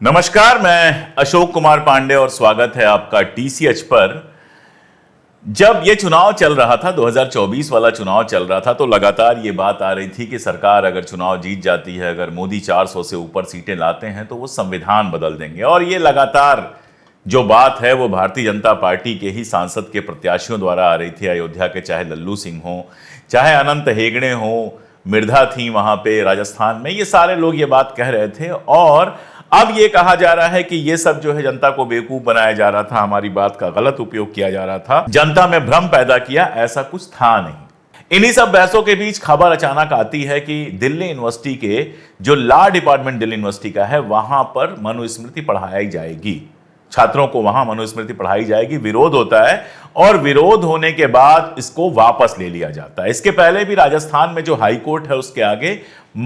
नमस्कार, मैं अशोक कुमार पांडे और स्वागत है आपका टीसीएच पर। जब ये चुनाव चल रहा था, 2024 वाला चुनाव चल रहा था, तो लगातार ये बात आ रही थी कि सरकार अगर चुनाव जीत जाती है, अगर मोदी 400 से ऊपर सीटें लाते हैं तो वो संविधान बदल देंगे। और ये लगातार जो बात है वो भारतीय जनता पार्टी के ही सांसद के प्रत्याशियों द्वारा आ रही थी। अयोध्या के चाहे लल्लू सिंह हो, चाहे अनंत हेगड़े हो, मिर्धा थी वहां पे राजस्थान में, ये सारे लोग ये बात कह रहे थे। और अब ये कहा जा रहा है कि ये सब जो है जनता को बेवकूफ बनाया जा रहा था, हमारी बात का गलत उपयोग किया जा रहा था, जनता में भ्रम पैदा किया, ऐसा कुछ था नहीं। इन्हीं सब बहसों के बीच खबर अचानक आती है कि दिल्ली यूनिवर्सिटी के जो लॉ डिपार्टमेंट दिल्ली यूनिवर्सिटी का है, वहां पर मनुस्मृति पढ़ाई जाएगी। छात्रों को वहां मनुस्मृति पढ़ाई जाएगी। विरोध होता है और विरोध होने के बाद इसको वापस ले लिया जाता है। इसके पहले भी राजस्थान में जो हाई कोर्ट है उसके आगे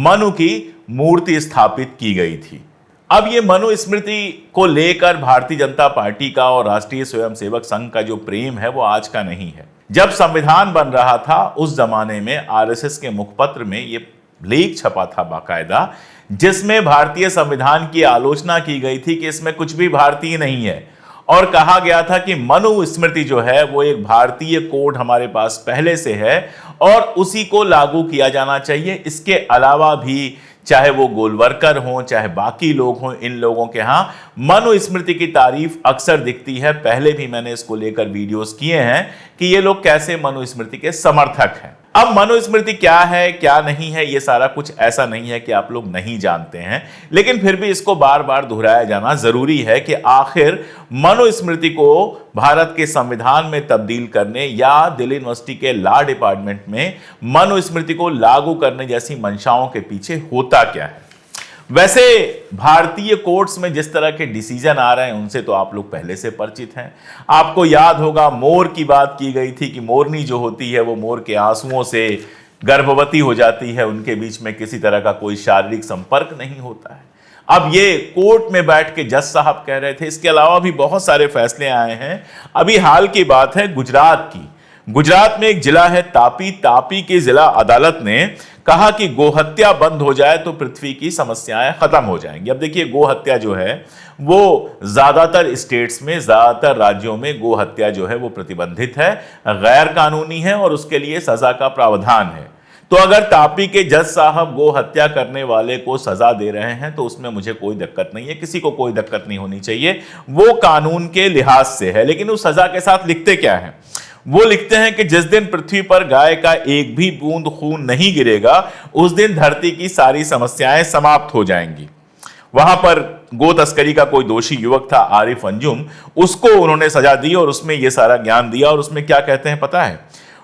मनु की मूर्ति स्थापित की गई थी। अब ये मनुस्मृति को लेकर भारतीय जनता पार्टी का और राष्ट्रीय स्वयंसेवक संघ का जो प्रेम है वो आज का नहीं है। जब संविधान बन रहा था उस जमाने में आरएसएस के मुखपत्र में ये लेख छपा था बाकायदा, जिसमें भारतीय संविधान की आलोचना की गई थी कि इसमें कुछ भी भारतीय नहीं है। और कहा गया था कि मनुस्मृति जो है वो एक भारतीय कोड हमारे पास पहले से है और उसी को लागू किया जाना चाहिए। इसके अलावा भी चाहे वो गोलवर्कर हों, चाहे बाकी लोग हों, इन लोगों के यहां मनुस्मृति की तारीफ अक्सर दिखती है। पहले भी मैंने इसको लेकर वीडियोस किए हैं कि ये लोग कैसे मनुस्मृति के समर्थक हैं। अब मनुस्मृति क्या है क्या नहीं है, ये सारा कुछ ऐसा नहीं है कि आप लोग नहीं जानते हैं, लेकिन फिर भी इसको बार बार दोहराया जाना जरूरी है कि आखिर मनुस्मृति को भारत के संविधान में तब्दील करने या दिल्ली यूनिवर्सिटी के लॉ डिपार्टमेंट में मनुस्मृति को लागू करने जैसी मंशाओं के पीछे होता क्या है। वैसे भारतीय कोर्ट्स में जिस तरह के डिसीजन आ रहे हैं उनसे तो आप लोग पहले से परिचित हैं। आपको याद होगा मोर की बात की गई थी कि मोरनी जो होती है वो मोर के आंसुओं से गर्भवती हो जाती है, उनके बीच में किसी तरह का कोई शारीरिक संपर्क नहीं होता है। अब ये कोर्ट में बैठ के जज साहब कह रहे थे। इसके अलावा भी बहुत सारे फैसले आए हैं। अभी हाल की बात है गुजरात की। गुजरात में एक जिला है तापी। तापी की जिला अदालत ने कहा कि गोहत्या बंद हो जाए तो पृथ्वी की समस्याएं खत्म हो जाएंगी। अब देखिए, गोहत्या जो है वो ज्यादातर स्टेट्स में, ज्यादातर राज्यों में गोहत्या जो है वो प्रतिबंधित है, गैर कानूनी है और उसके लिए सजा का प्रावधान है। तो अगर तापी के जज साहब गो हत्या करने वाले को सजा दे रहे हैं तो उसमें मुझे कोई दिक्कत नहीं है, किसी को कोई दिक्कत नहीं होनी चाहिए, वो कानून के लिहाज से है। लेकिन उस सजा के साथ लिखते क्या है? वो लिखते हैं कि जिस दिन पृथ्वी पर गाय का एक भी बूंद खून नहीं गिरेगा उस दिन धरती की सारी समस्याएं समाप्त हो जाएंगी। वहां पर गो तस्करी का कोई दोषी युवक था, आरिफ अंजुम, उसको उन्होंने सजा दी और उसमें यह सारा ज्ञान दिया। और उसमें क्या कहते हैं पता है?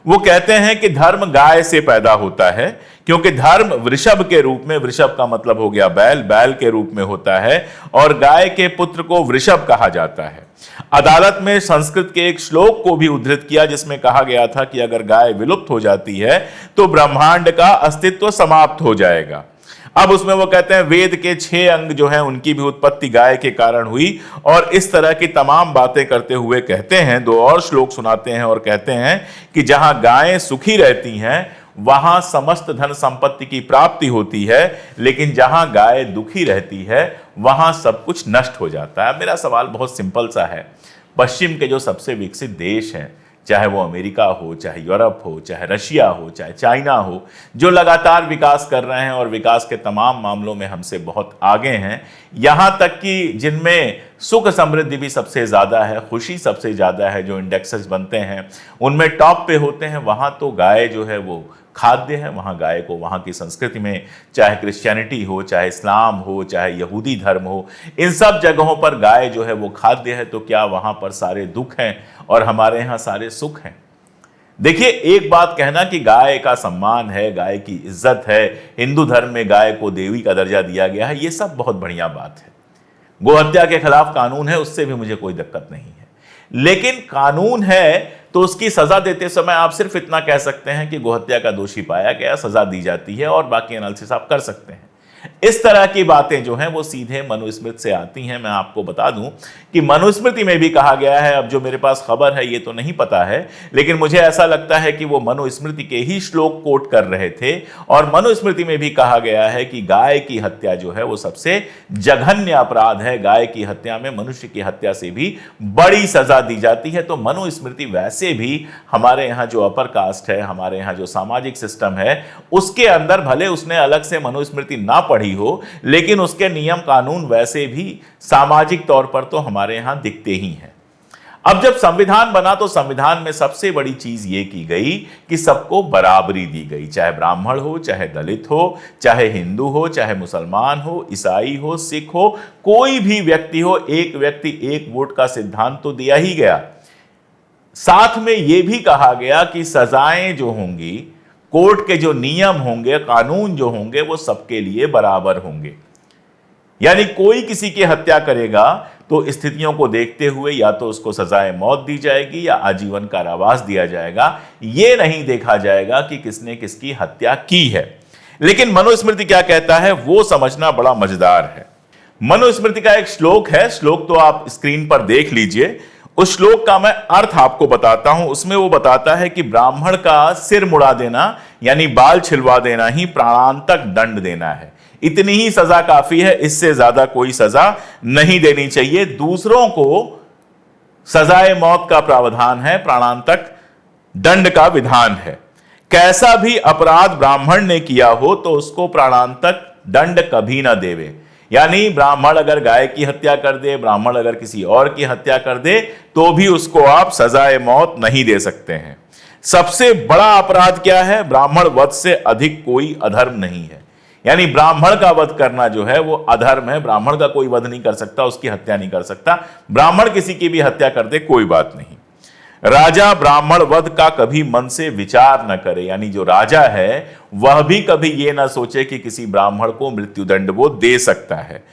वो कहते हैं कि धर्म गाय से पैदा होता है, क्योंकि धर्म वृषभ के रूप में, वृषभ का मतलब हो गया बैल, बैल के रूप में होता है और गाय के पुत्र को वृषभ कहा जाता है। अदालत में संस्कृत के एक श्लोक को भी उद्धृत किया जिसमें कहा गया था कि अगर गाय विलुप्त हो जाती है तो ब्रह्मांड का अस्तित्व समाप्त हो जाएगा। अब उसमें वो कहते हैं वेद के 6 अंग जो हैं उनकी भी उत्पत्ति गाय के कारण हुई और इस तरह की तमाम बातें करते हुए कहते हैं, 2 और श्लोक सुनाते हैं और कहते हैं कि जहां गायें सुखी रहती हैं वहां समस्त धन संपत्ति की प्राप्ति होती है, लेकिन जहां गाय दुखी रहती है वहां सब कुछ नष्ट हो जाता है। मेरा सवाल बहुत सिंपल सा है। पश्चिम के जो सबसे विकसित देश हैं, चाहे वो अमेरिका हो, चाहे यूरोप हो, चाहे रशिया हो, चाहे चाइना हो, जो लगातार विकास कर रहे हैं और विकास के तमाम मामलों में हमसे बहुत आगे हैं, यहां तक कि जिनमें सुख समृद्धि भी सबसे ज्यादा है, खुशी सबसे ज्यादा है, जो इंडेक्सेस बनते हैं उनमें टॉप पे होते हैं, वहां तो गाय जो है वो खाद्य है। वहां गाय को वहां की संस्कृति में, चाहे क्रिश्चियनिटी हो, चाहे इस्लाम हो, चाहे यहूदी धर्म हो, इन सब जगहों पर गाय जो है वो खाद्य है। तो क्या वहां पर सारे दुख हैं और हमारे यहां सारे सुख हैं? देखिए, एक बात कहना कि गाय का सम्मान है, गाय की इज्जत है, हिंदू धर्म में गाय को देवी का दर्जा दिया गया है, ये सब बहुत बढ़िया बात है। गोहत्या के खिलाफ कानून है, उससे भी मुझे कोई दिक्कत नहीं है। लेकिन कानून है तो उसकी सजा देते समय आप सिर्फ इतना कह सकते हैं कि गोहत्या का दोषी पाया गया, सजा दी जाती है और बाकी एनालिसिस आप कर सकते हैं। इस तरह की बातें जो हैं वो सीधे मनुस्मृति से आती हैं। मैं आपको बता दूं कि मनुस्मृति में भी कहा गया है, अब जो मेरे पास खबर है ये तो नहीं पता है, लेकिन मुझे ऐसा लगता है कि वो मनुस्मृति के ही श्लोक कोट कर रहे थे। और मनुस्मृति में भी कहा गया है कि गाय की हत्या जो है वो सबसे जघन्य अपराध है, गाय की हत्या में मनुष्य की हत्या से भी बड़ी सजा दी जाती है। तो मनुस्मृति वैसे भी हमारे यहाँ जो अपर कास्ट है, हमारे यहाँ जो सामाजिक सिस्टम है, उसके अंदर भले उसने अलग से मनुस्मृति ना पढ़ी हो, लेकिन उसके नियम कानून वैसे भी सामाजिक तौर पर तो हमारे यहां दिखते ही हैं। अब जब संविधान बना तो संविधान में सबसे बड़ी चीज यह की गई कि सबको बराबरी दी गई, चाहे ब्राह्मण हो, चाहे दलित हो, चाहे हिंदू हो, चाहे मुसलमान हो, ईसाई हो, सिख हो, कोई भी व्यक्ति हो, एक व्यक्ति एक वोट का सिद्धांत तो दिया ही गया। साथ में यह भी कहा गया कि सजाएं जो होंगी, कोर्ट के जो नियम होंगे, कानून जो होंगे, वो सबके लिए बराबर होंगे। यानी कोई किसी की हत्या करेगा तो स्थितियों को देखते हुए या तो उसको सजाए मौत दी जाएगी या आजीवन कारावास दिया जाएगा। यह नहीं देखा जाएगा कि किसने किसकी हत्या की है। लेकिन मनुस्मृति क्या कहता है वो समझना बड़ा मजेदार है। मनुस्मृति का एक श्लोक है, श्लोक तो आप स्क्रीन पर देख लीजिए। उस श्लोक का मैं अर्थ आपको बताता हूं। उसमें वो बताता है कि ब्राह्मण का सिर मुड़ा देना यानी बाल छिलवा देना ही प्राणांतक दंड देना है। इतनी ही सजा काफी है, इससे ज्यादा कोई सजा नहीं देनी चाहिए। दूसरों को सजाए मौत का प्रावधान है, प्राणांतक दंड का विधान है। कैसा भी अपराध ब्राह्मण ने किया हो तो उसको प्राणांतक दंड कभी ना देवे। यानी ब्राह्मण अगर गाय की हत्या कर दे, ब्राह्मण अगर किसी और की हत्या कर दे, तो भी उसको आप सजाए मौत नहीं दे सकते हैं। सबसे बड़ा अपराध क्या है? ब्राह्मण वध से अधिक कोई अधर्म नहीं है। यानी ब्राह्मण का वध करना जो है वो अधर्म है। ब्राह्मण का कोई वध नहीं कर सकता, उसकी हत्या नहीं कर सकता। ब्राह्मण किसी की भी हत्या कर दे कोई बात नहीं। राजा ब्राह्मण वध का कभी मन से विचार न करे, यानी जो राजा है वह भी कभी यह ना सोचे कि किसी ब्राह्मण को मृत्युदंड वो दे सकता है।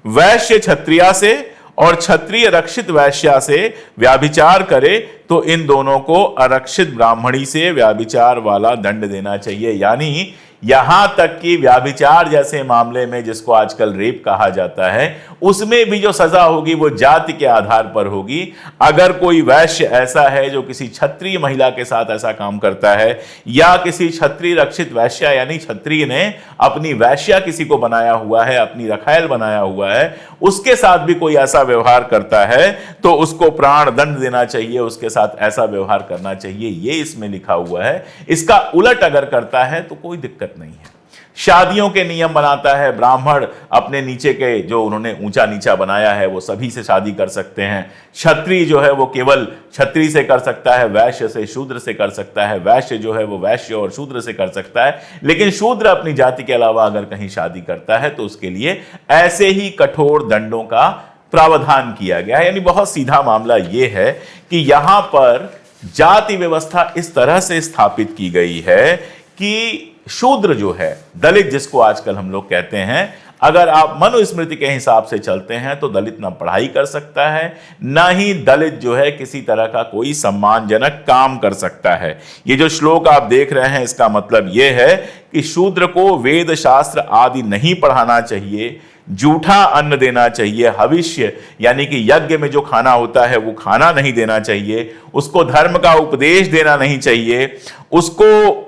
वैश्य क्षत्रिया से और क्षत्रिय रक्षित वैश्या से व्याभिचार करे तो इन दोनों को आरक्षित ब्राह्मणी से व्याभिचार वाला दंड देना चाहिए। यानी यहां तक कि व्याभिचार जैसे मामले में, जिसको आजकल रेप कहा जाता है, उसमें भी जो सजा होगी वो जाति के आधार पर होगी। अगर कोई वैश्य ऐसा है जो किसी क्षत्रिय महिला के साथ ऐसा काम करता है, या किसी क्षत्रिय रक्षित वैश्या यानी क्षत्रिय ने अपनी वैश्या किसी को बनाया हुआ है, अपनी रखायल बनाया हुआ है, उसके साथ भी कोई ऐसा व्यवहार करता है तो उसको प्राण दंड देना चाहिए, उसके साथ ऐसा व्यवहार करना चाहिए, ये इसमें लिखा हुआ है। इसका उलट अगर करता है तो कोई दिक्कत नहीं है। शादियों के नियम बनाता है, ब्राह्मण अपने नीचे के जो उन्होंने ऊंचा नीचा बनाया है वो सभी से शादी कर सकते हैं। क्षत्रिय जो है वो केवल क्षत्रिय से कर सकता है, वैश्य से शूद्र से कर सकता है, वैश्य जो है वो वैश्य और शूद्र से कर सकता है। लेकिन शूद्र अपनी जाति के अलावा अगर कहीं शादी करता है तो उसके लिए ऐसे ही कठोर दंडों का प्रावधान किया गया है। यानी बहुत सीधा मामला यह है कि यहां पर जाति व्यवस्था इस तरह से स्थापित की गई है कि शूद्र जो है, दलित जिसको आजकल हम लोग कहते हैं, अगर आप मनुस्मृति के हिसाब से चलते हैं तो दलित ना पढ़ाई कर सकता है, ना ही दलित जो है किसी तरह का कोई सम्मानजनक काम कर सकता है। ये जो श्लोक आप देख रहे हैं इसका मतलब यह है कि शूद्र को वेद शास्त्र आदि नहीं पढ़ाना चाहिए, जूठा अन्न देना चाहिए, हविष्य यानी कि यज्ञ में जो खाना होता है वो खाना नहीं देना चाहिए, उसको धर्म का उपदेश देना नहीं चाहिए, उसको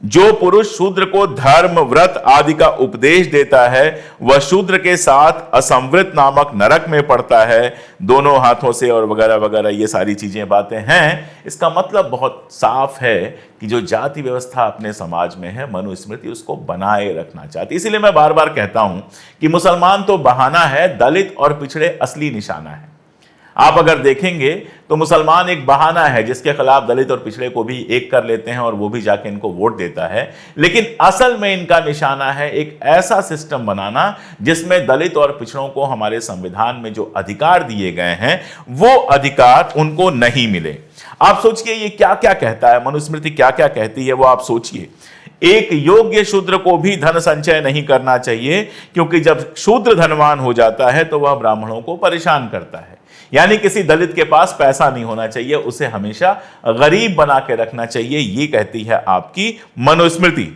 जो पुरुष शूद्र को धर्म व्रत आदि का उपदेश देता है वह शूद्र के साथ असंवृत नामक नरक में पड़ता है, दोनों हाथों से, और वगैरह वगैरह ये सारी चीजें बातें हैं। इसका मतलब बहुत साफ है कि जो जाति व्यवस्था अपने समाज में है, मनुस्मृति उसको बनाए रखना चाहती। इसीलिए मैं बार बार कहता हूं कि मुसलमान तो बहाना है, दलित और पिछड़े असली निशाना है। आप अगर देखेंगे तो मुसलमान एक बहाना है जिसके खिलाफ दलित और पिछड़े को भी एक कर लेते हैं और वो भी जाके इनको वोट देता है। लेकिन असल में इनका निशाना है एक ऐसा सिस्टम बनाना जिसमें दलित और पिछड़ों को हमारे संविधान में जो अधिकार दिए गए हैं वो अधिकार उनको नहीं मिले। आप सोचिए ये क्या क्या कहता है, मनुस्मृति क्या क्या कहती है वो आप सोचिए। एक योग्य शूद्र को भी धन संचय नहीं करना चाहिए, क्योंकि जब शूद्र धनवान हो जाता है तो वह ब्राह्मणों को परेशान करता है। यानी किसी दलित के पास पैसा नहीं होना चाहिए, उसे हमेशा गरीब बना के रखना चाहिए, ये कहती है आपकी मनुस्मृति।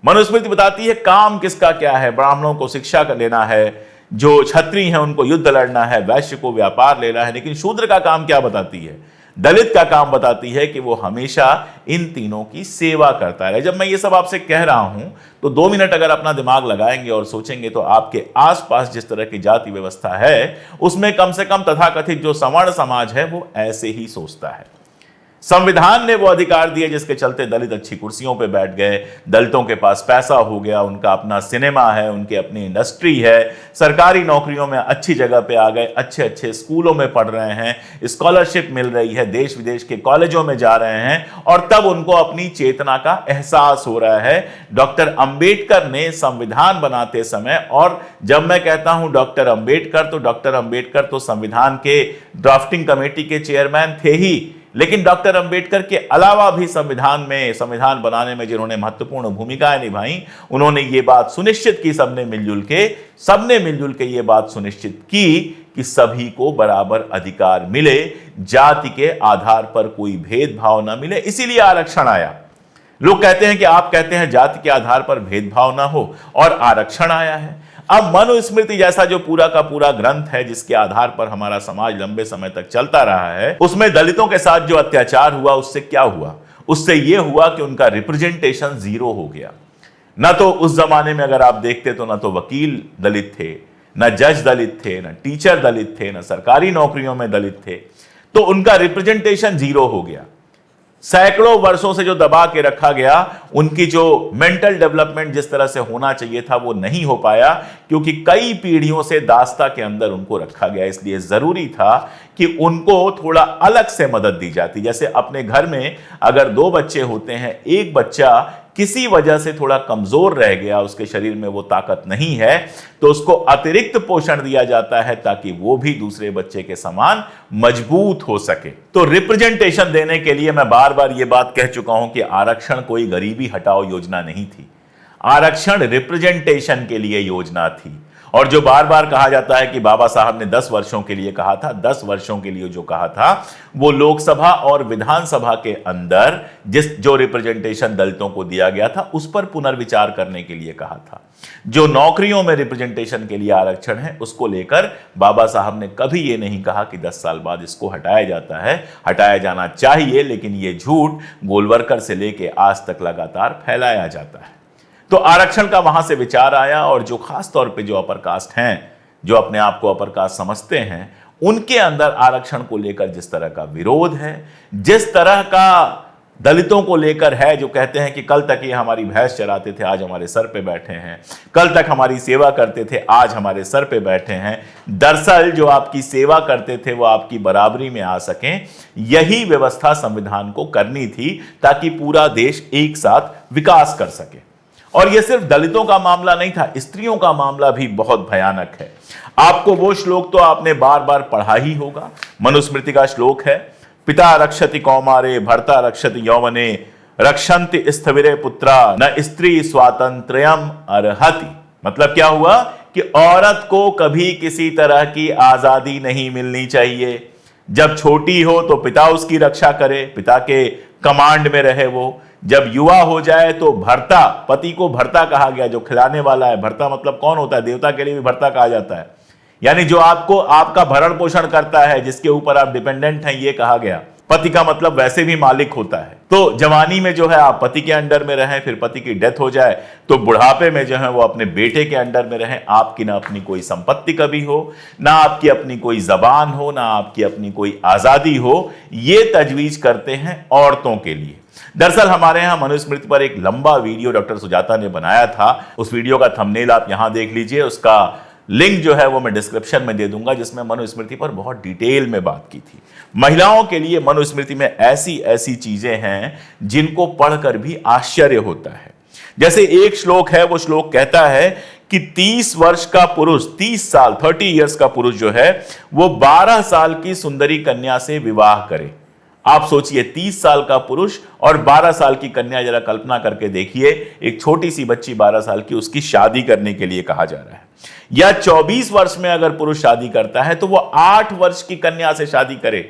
मनुस्मृति बताती है काम किसका क्या है, ब्राह्मणों को शिक्षा का लेना है, जो क्षत्रिय हैं उनको युद्ध लड़ना है, वैश्य को व्यापार लेना है। लेकिन शूद्र का काम क्या बताती है, दलित का काम बताती है कि वो हमेशा इन तीनों की सेवा करता रहे। जब मैं ये सब आपसे कह रहा हूं तो 2 मिनट अगर अपना दिमाग लगाएंगे और सोचेंगे तो आपके आसपास जिस तरह की जाति व्यवस्था है उसमें कम से कम तथाकथित जो सवर्ण समाज है वो ऐसे ही सोचता है। संविधान ने वो अधिकार दिए जिसके चलते दलित अच्छी कुर्सियों पे बैठ गए, दलितों के पास पैसा हो गया, उनका अपना सिनेमा है, उनकी अपनी इंडस्ट्री है, सरकारी नौकरियों में अच्छी जगह पे आ गए, अच्छे अच्छे स्कूलों में पढ़ रहे हैं, स्कॉलरशिप मिल रही है, देश विदेश के कॉलेजों में जा रहे हैं और तब उनको अपनी चेतना का एहसास हो रहा है। डॉक्टर अंबेडकर ने संविधान बनाते समय, और जब मैं कहता हूं डॉक्टर अंबेडकर तो डॉक्टर अंबेडकर तो संविधान के ड्राफ्टिंग कमेटी के चेयरमैन थे ही, लेकिन डॉक्टर अंबेडकर के अलावा भी संविधान बनाने में जिन्होंने महत्वपूर्ण भूमिकाएं निभाई, उन्होंने ये बात सुनिश्चित की, सबने मिलजुल के ये बात सुनिश्चित की कि सभी को बराबर अधिकार मिले, जाति के आधार पर कोई भेदभाव ना मिले। इसीलिए आरक्षण आया। लोग कहते हैं कि आप कहते हैं जाति के आधार पर भेदभाव ना हो और आरक्षण आया है। अब मनुस्मृति जैसा जो पूरा का पूरा ग्रंथ है जिसके आधार पर हमारा समाज लंबे समय तक चलता रहा है, उसमें दलितों के साथ जो अत्याचार हुआ उससे क्या हुआ, उससे यह हुआ कि उनका रिप्रेजेंटेशन जीरो हो गया। ना तो उस जमाने में अगर आप देखते तो ना तो वकील दलित थे, ना जज दलित थे, ना टीचर दलित थे, ना सरकारी नौकरियों में दलित थे, तो उनका रिप्रेजेंटेशन जीरो हो गया। सैकड़ों वर्षों से जो दबा के रखा गया, उनकी जो मेंटल डेवलपमेंट जिस तरह से होना चाहिए था वो नहीं हो पाया, क्योंकि कई पीढ़ियों से दास्ता के अंदर उनको रखा गया। इसलिए जरूरी था कि उनको थोड़ा अलग से मदद दी जाती। जैसे अपने घर में अगर 2 बच्चे होते हैं, एक बच्चा किसी वजह से थोड़ा कमजोर रह गया, उसके शरीर में वो ताकत नहीं है, तो उसको अतिरिक्त पोषण दिया जाता है ताकि वो भी दूसरे बच्चे के समान मजबूत हो सके। तो रिप्रेजेंटेशन देने के लिए मैं बार बार ये बात कह चुका हूं कि आरक्षण कोई गरीबी हटाओ योजना नहीं थी, आरक्षण रिप्रेजेंटेशन के लिए योजना थी। और जो बार बार कहा जाता है कि बाबा साहब ने 10 वर्षों के लिए कहा था, 10 वर्षों के लिए जो कहा था वो लोकसभा और विधानसभा के अंदर जो रिप्रेजेंटेशन दलितों को दिया गया था उस पर पुनर्विचार करने के लिए कहा था। जो नौकरियों में रिप्रेजेंटेशन के लिए आरक्षण है उसको लेकर बाबा साहब ने कभी ये नहीं कहा कि 10 साल बाद इसको हटाया जाता है, हटाया जाना चाहिए, लेकिन ये झूठ गोलवरकर से लेके आज तक लगातार फैलाया जाता है। तो आरक्षण का वहां से विचार आया, और जो खास तौर पे जो अपर कास्ट हैं, जो अपने आप को अपर कास्ट समझते हैं, उनके अंदर आरक्षण को लेकर जिस तरह का विरोध है, जिस तरह का दलितों को लेकर है, जो कहते हैं कि कल तक ये हमारी भैंस चराते थे, आज हमारे सर पे बैठे हैं, कल तक हमारी सेवा करते थे, आज हमारे सर पे बैठे हैं। दरअसल जो आपकी सेवा करते थे वो आपकी बराबरी में आ सकें, यही व्यवस्था संविधान को करनी थी ताकि पूरा देश एक साथ विकास कर सके। और यह सिर्फ दलितों का मामला नहीं था, स्त्रियों का मामला भी बहुत भयानक है। आपको वो श्लोक तो आपने बार बार पढ़ा ही होगा। मनुस्मृति का श्लोक है, पिता रक्षति कौमारे भर्ता रक्षति यौवने रक्षन्ति स्थविरे पुत्रा न स्त्री स्वातंत्र्यम अर्हति। मतलब क्या हुआ कि औरत को कभी किसी तरह की आजादी नहीं मिलनी चाहिए। जब छोटी हो तो पिता उसकी रक्षा करे, पिता के कमांड में रहे वो। जब युवा हो जाए तो भर्ता, पति को भर्ता कहा गया, जो खिलाने वाला है। भर्ता मतलब कौन होता है? देवता के लिए भी भर्ता कहा जाता है, यानी जो आपको आपका भरण पोषण करता है, जिसके ऊपर आप डिपेंडेंट हैं, ये कहा गया। पति का मतलब वैसे भी मालिक होता है। तो जवानी में जो है आप पति के अंडर में रहें, फिर पति की डेथ हो जाए तो बुढ़ापे में जो है वो अपने बेटे के अंडर में रहें। आपकी ना अपनी कोई संपत्ति कभी हो, ना आपकी अपनी कोई जबान हो, ना आपकी अपनी कोई आजादी हो। ये तजवीज करते हैं औरतों के लिए। दरअसल हमारे यहां मनुस्मृति पर एक लंबा वीडियो डॉक्टर सुजाता ने बनाया था। उस वीडियो का थंबनेल आप यहां देख लीजिए, उसका लिंक जो है वो मैं डिस्क्रिप्शन में दे दूंगा, जिसमें मनुस्मृति पर बहुत डिटेल में बात की थी। महिलाओं के लिए मनुस्मृति में ऐसी ऐसी चीजें हैं जिनको पढ़कर भी आश्चर्य होता है। जैसे एक श्लोक है, वो श्लोक कहता है कि 30 वर्ष का पुरुष, 30 साल 30 इयर्स का पुरुष जो है वो 12 साल की सुंदरी कन्या से विवाह करे। आप सोचिए, 30 साल का पुरुष और 12 साल की कन्या, जरा कल्पना करके देखिए। एक छोटी सी बच्ची 12 साल की, उसकी शादी करने के लिए कहा जा रहा है। या 24 वर्ष में अगर पुरुष शादी करता है तो वो 8 वर्ष की कन्या से शादी करे।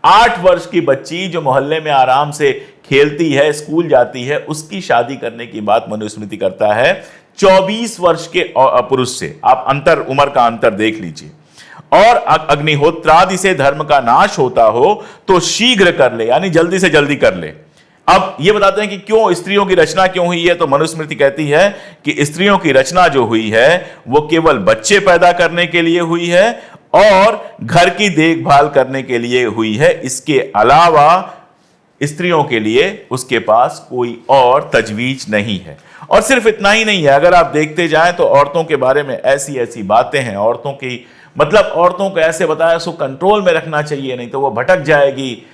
8 वर्ष की बच्ची जो मोहल्ले में आराम से खेलती है, स्कूल जाती है, उसकी शादी करने की बात मनुस्मृति करता है 24 वर्ष के पुरुष से। आप उम्र का अंतर देख लीजिए। और अग्निहोत्रादि से धर्म का नाश होता हो तो शीघ्र कर ले, यानी जल्दी से जल्दी कर ले। अब ये बताते हैं कि क्यों स्त्रियों की रचना क्यों हुई है, तो मनुस्मृति कहती है कि स्त्रियों की रचना जो हुई है वो केवल बच्चे पैदा करने के लिए हुई है और घर की देखभाल करने के लिए हुई है। इसके अलावा स्त्रियों के लिए उसके पास कोई और तजवीज नहीं है। और सिर्फ इतना ही नहीं है, अगर आप देखते जाएं तो औरतों के बारे में ऐसी ऐसी बातें हैं, औरतों की मतलब औरतों को ऐसे बताया उसको कंट्रोल में रखना चाहिए, नहीं तो वो भटक जाएगी।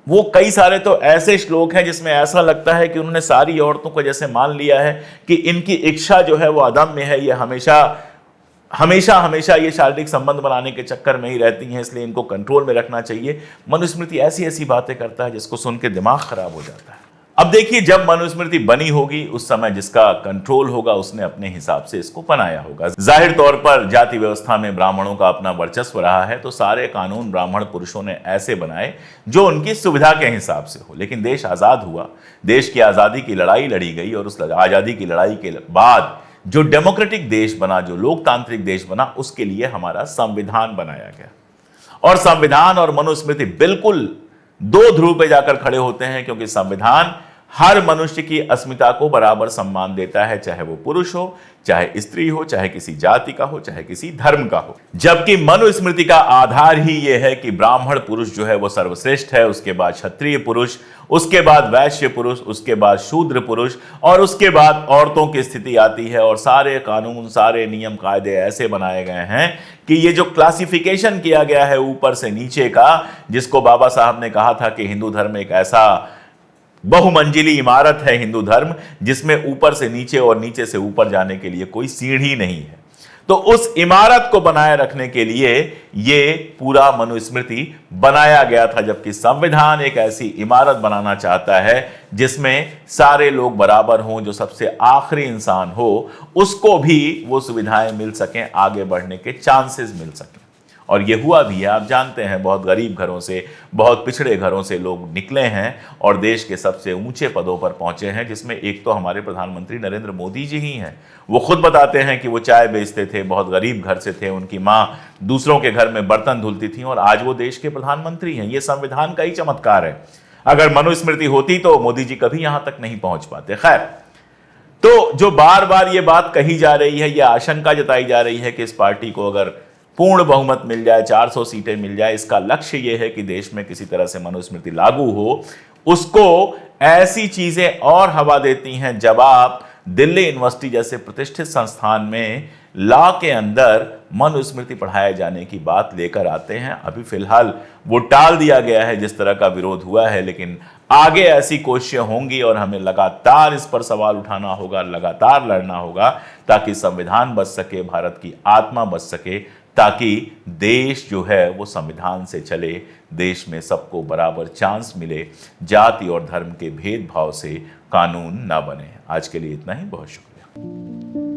वो कई सारे तो ऐसे श्लोक हैं जिसमें ऐसा लगता है कि उन्होंने सारी औरतों को जैसे मान लिया है कि इनकी इच्छा जो है वो अदम्य है, ये हमेशा हमेशा हमेशा ये शारीरिक संबंध बनाने के चक्कर में ही रहती हैं, इसलिए इनको कंट्रोल में रखना चाहिए। मनुस्मृति ऐसी ऐसी बातें करता है जिसको सुन के दिमाग खराब हो जाता है। अब देखिए, जब मनुस्मृति बनी होगी उस समय जिसका कंट्रोल होगा उसने अपने हिसाब से इसको बनाया होगा। जाहिर तौर पर जाति व्यवस्था में ब्राह्मणों का अपना वर्चस्व रहा है, तो सारे कानून ब्राह्मण पुरुषों ने ऐसे बनाए जो उनकी सुविधा के हिसाब से हो। लेकिन देश आजाद हुआ, देश की आजादी की लड़ाई लड़ी गई और उस आजादी की लड़ाई के बाद जो डेमोक्रेटिक देश बना, जो लोकतांत्रिक देश बना, उसके लिए हमारा संविधान बनाया गया। और संविधान और मनुस्मृति बिल्कुल दो ध्रुव पे जाकर खड़े होते हैं, क्योंकि संविधान हर मनुष्य की अस्मिता को बराबर सम्मान देता है, चाहे वो पुरुष हो, चाहे स्त्री हो, चाहे किसी जाति का हो, चाहे किसी धर्म का हो। जबकि मनुस्मृति का आधार ही यह है कि ब्राह्मण पुरुष जो है वो सर्वश्रेष्ठ है, उसके बाद क्षत्रिय पुरुष, उसके बाद वैश्य पुरुष, उसके बाद शूद्र पुरुष, और उसके बाद औरतों की स्थिति आती है। और सारे कानून, सारे नियम कायदे ऐसे बनाए गए हैं कि ये जो क्लासिफिकेशन किया गया है ऊपर से नीचे का, जिसको बाबा साहब ने कहा था कि हिंदू धर्म एक ऐसा बहुमंजिली इमारत है, हिंदू धर्म, जिसमें ऊपर से नीचे और नीचे से ऊपर जाने के लिए कोई सीढ़ी नहीं है। तो उस इमारत को बनाए रखने के लिए ये पूरा मनुस्मृति बनाया गया था। जबकि संविधान एक ऐसी इमारत बनाना चाहता है जिसमें सारे लोग बराबर हों, जो सबसे आखिरी इंसान हो उसको भी वो सुविधाएं मिल सकें, आगे बढ़ने के चांसेस मिल सकें। और ये हुआ भी है। आप जानते हैं, बहुत गरीब घरों से, बहुत पिछड़े घरों से लोग निकले हैं और देश के सबसे ऊंचे पदों पर पहुंचे हैं, जिसमें एक तो हमारे प्रधानमंत्री नरेंद्र मोदी जी ही हैं। वो खुद बताते हैं कि वो चाय बेचते थे, बहुत गरीब घर से थे, उनकी माँ दूसरों के घर में बर्तन धुलती थी और आज वो देश के प्रधानमंत्री हैं। ये संविधान का ही चमत्कार है। अगर मनुस्मृति होती तो मोदी जी कभी यहां तक नहीं पहुंच पाते। खैर, तो जो बार बार ये बात कही जा रही है, यह आशंका जताई जा रही है कि इस पार्टी को अगर पूर्ण बहुमत मिल जाए, 400 सीटें मिल जाए, इसका लक्ष्य यह है कि देश में किसी तरह से मनुस्मृति लागू हो। उसको ऐसी चीजें और हवा देती हैं जब आप दिल्ली यूनिवर्सिटी जैसे प्रतिष्ठित संस्थान में लॉ के अंदर मनुस्मृति पढ़ाए जाने की बात लेकर आते हैं। अभी फिलहाल वो टाल दिया गया है जिस तरह का विरोध हुआ है, लेकिन आगे ऐसी कोशिशें होंगी और हमें लगातार इस पर सवाल उठाना होगा, लगातार लड़ना होगा, ताकि संविधान बच सके, भारत की आत्मा बच सके, ताकि देश जो है वो संविधान से चले, देश में सबको बराबर चांस मिले, जाति और धर्म के भेदभाव से कानून ना बने। आज के लिए इतना ही, बहुत शुक्रिया।